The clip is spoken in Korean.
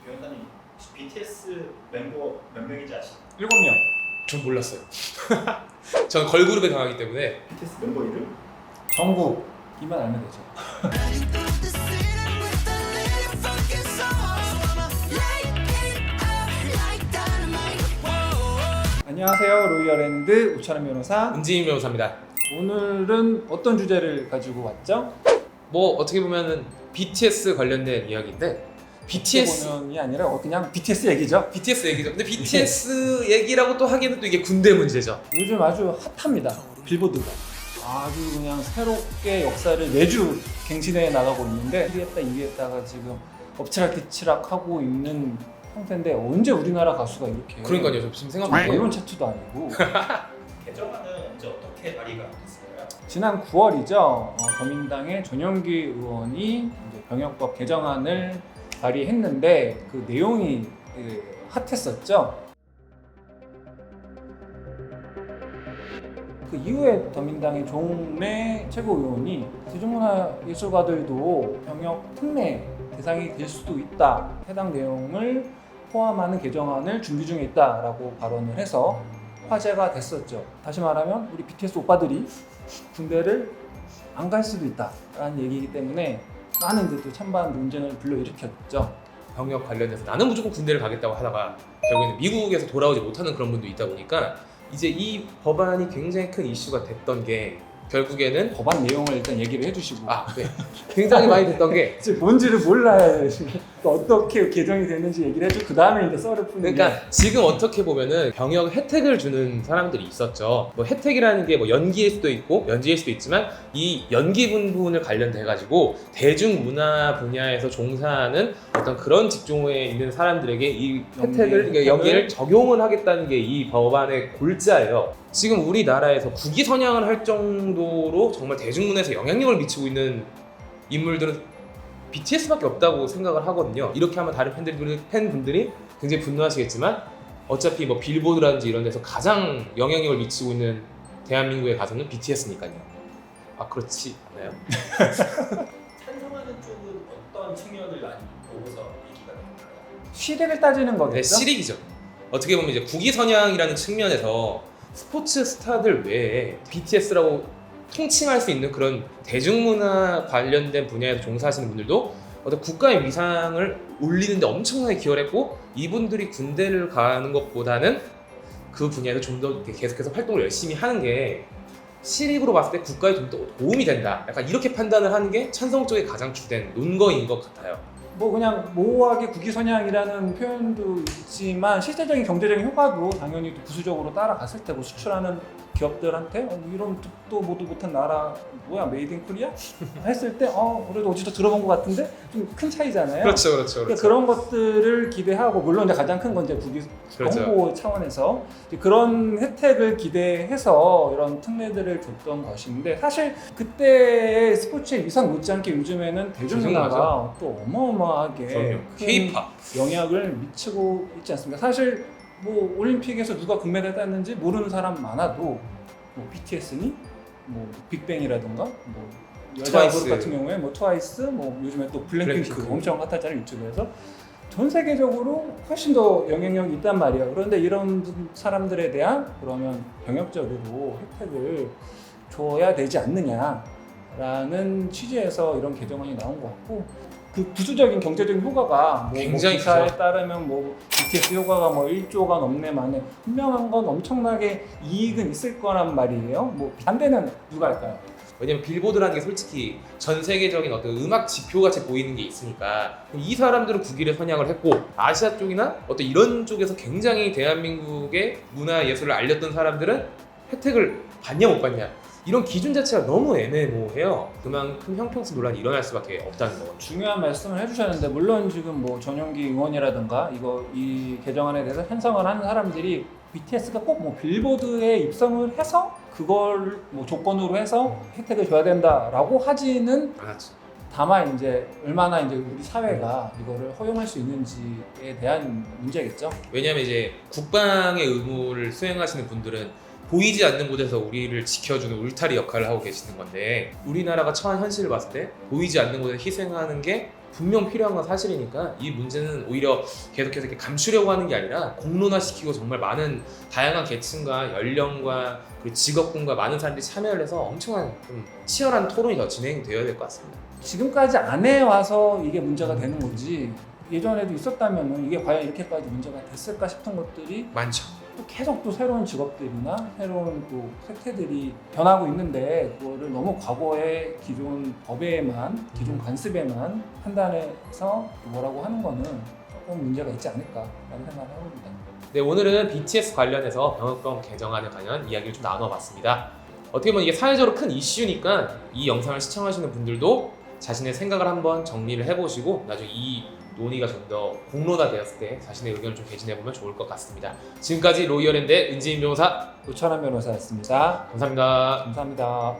변호사님 혹시 BTS 멤버 몇 명인지 아시나요? 7명. 전 몰랐어요. 저는 걸그룹에 강하기 때문에. BTS 멤버 이름? 정국이만 알면 되죠. 안녕하세요. 로이어랜드 우찬원 변호사. 은지인 변호사입니다. 오늘은 어떤 주제를 가지고 왔죠? 뭐 어떻게 보면은 BTS 관련된 이야기인데 BTS 보면이 아니라 그냥 BTS 얘기죠. BTS 얘기죠. 근데 BTS 얘기라고 또 하기에는 또 이게 군대 문제죠. 요즘 아주 핫합니다. 빌보드가 아주 그냥 새롭게 역사를 매주 갱신해 나가고 있는데 1위 했다 2위 했다가 지금 엎치락뒤치락 하고 있는 형태인데 언제 우리나라 가수가 이렇게 그러니까요. 저 지금 생각보다 언론 차트도 아니고 개정안은 이제 어떻게 발의가 됐을까요? 지난 9월이죠. 더민당의 전용기 의원이 이제 병역법 개정안을 발의했는데 그 내용이 핫했었죠. 그 이후에 더민당의 종래 최고위원이 대중문화예술가들도 병역 특례 대상이 될 수도 있다. 해당 내용을 포함하는 개정안을 준비 중에 있다라고 발언을 해서 화제가 됐었죠. 다시 말하면 우리 BTS 오빠들이 군대를 안 갈 수도 있다라는 얘기이기 때문에 많은 이제 또 찬반 논쟁을 불러일으켰죠. 병역 관련해서 나는 무조건 군대를 가겠다고 하다가 결국에는 미국에서 돌아오지 못하는 그런 분도 있다 보니까 이제 이 법안이 굉장히 큰 이슈가 됐던 게 결국에는 법안 내용을 일단 얘기를 해주시고 네. 굉장히 많이 됐던 게 이제 뭔지를 몰라야 어떻게 개정이 됐는지 얘기를 해주고 그 다음에 이제 썰을 푸는 그러니까 지금 어떻게 보면은 병역 혜택을 주는 사람들이 있었죠. 뭐 혜택이라는 게 뭐 연기일 수도 있고 연지일 수도 있지만 이 연기 부분을 관련돼 가지고 대중문화 분야에서 종사하는 어떤 그런 직종에 있는 사람들에게 이 혜택을 그러니까 여기를 적용을 하겠다는 게 이 법안의 골자예요. 지금 우리나라에서 국위 선양을 할 정도로 정말 대중문화에서 영향력을 미치고 있는 인물들은 BTS밖에 없다고 생각을 하거든요. 이렇게 하면 다른 팬분들이 굉장히 분노하시겠지만 어차피 뭐 빌보드라든지 이런 데서 가장 영향력을 미치고 있는 대한민국의 가수는 BTS니까요. 아 그렇지 않나요? 찬성하는 쪽은 어떤 측면을 많이 보고서 얘기가 될까요? 시대를 따지는 거겠죠? 네, 실익이죠. 어떻게 보면 이제 국위 선양이라는 측면에서 스포츠 스타들 외에 BTS라고 통칭할 수 있는 그런 대중문화 관련된 분야에서 종사하시는 분들도 어떤 국가의 위상을 올리는데 엄청나게 기여를 했고 이분들이 군대를 가는 것보다는 그 분야에서 좀 더 계속해서 활동을 열심히 하는 게 실익으로 봤을 때 국가에 좀 더 도움이 된다. 약간 이렇게 판단을 하는 게 찬성 쪽의 가장 주된 논거인 것 같아요. 뭐 그냥 모호하게 국위선양이라는 표현도 있지만 실제적인 경제적인 효과도 당연히 또 부수적으로 따라갔을 테고 수출하는 기업들한테 뭐 이런 뜻도 모두 못한 나라 뭐야 메이드 인 코리아? 했을 때 그래도 어디서 들어본 것 같은데 좀 큰 차이잖아요. 그렇죠. 그러니까 그런 것들을 기대하고 물론 이제 가장 큰 건 이제 국위 그렇죠. 홍보 차원에서 이제 그런 혜택을 기대해서 이런 특례들을 줬던 것인데 사실 그때의 스포츠의 위상 못지않게 요즘에는 대중문화가 또 어마어마하게 큰 K-pop 영향을 미치고 있지 않습니까? 사실 뭐 올림픽에서 누가 금메달 땄는지 모르는 사람 많아도 뭐 BTS니 뭐 빅뱅이라든가 뭐 여자 트와이스. 그룹 같은 경우에 뭐 트와이스 뭐 요즘에 또 블랙핑크 블랙핑크. 엄청 핫하잖아요 유튜브에서 전 세계적으로 훨씬 더 영향력이 있단 말이에요. 그런데 이런 사람들에 대한 그러면 병역적으로 혜택을 줘야 되지 않느냐라는 취지에서 이런 개정안이 나온 것 같고 그 부수적인 경제적인 효과가 굉장히 기사에 크죠. 따르면 뭐 BTS 효과가 뭐 1조가 넘네 만에 분명한 건 엄청나게 이익은 있을 거란 말이에요. 뭐 반대는 누가 할까요? 왜냐면 빌보드라는 게 솔직히 전 세계적인 어떤 음악 지표같이 보이는 게 있으니까 이 사람들은 국위를 선양을 했고 아시아 쪽이나 어떤 이런 쪽에서 굉장히 대한민국의 문화 예술을 알렸던 사람들은 혜택을 받냐 못 받냐 이런 기준 자체가 너무 애매모호해요. 그만큼 형평성 논란이 일어날 수밖에 없다는 거거든요. 중요한 말씀을 해주셨는데 물론 지금 뭐 전용기 의원이라든가 이 개정안에 대해서 찬성을 하는 사람들이 BTS가 꼭 뭐 빌보드에 입성을 해서 그걸 뭐 조건으로 해서 혜택을 줘야 된다라고 하지는 많았죠. 다만 이제 얼마나 이제 우리 사회가 이거를 허용할 수 있는지에 대한 문제겠죠. 왜냐하면 이제 국방의 의무를 수행하시는 분들은 보이지 않는 곳에서 우리를 지켜주는 울타리 역할을 하고 계시는 건데 우리나라가 처한 현실을 봤을 때 보이지 않는 곳에 희생하는 게 분명 필요한 건 사실이니까 이 문제는 오히려 계속해서 이렇게 감추려고 하는 게 아니라 공론화시키고 정말 많은 다양한 계층과 연령과 그리고 직업군과 많은 사람들이 참여를 해서 엄청난 좀 치열한 토론이 더 진행되어야 될 것 같습니다. 지금까지 안 해와서 이게 문제가 되는 거지 예전에도 있었다면 이게 과연 이렇게까지 문제가 됐을까 싶은 것들이 많죠. 또 계속 또 새로운 직업들이나 새로운 또 생태들이 변하고 있는데 그거를 너무 과거의 기존 법에만 기존 관습에만 판단해서 뭐라고 하는 거는 조금 문제가 있지 않을까라는 생각을 해봅니다. 네, 오늘은 BTS 관련해서 병역법 개정안에 관한 이야기를 좀 나눠봤습니다. 어떻게 보면 이게 사회적으로 큰 이슈니까 이 영상을 시청하시는 분들도 자신의 생각을 한번 정리를 해보시고 나중에 이 논의가 좀 더 공론화되었을 때 자신의 의견을 좀 개진해보면 좋을 것 같습니다. 지금까지 로이어랜드의 은지인 변호사 노철한 변호사였습니다. 감사합니다. 감사합니다.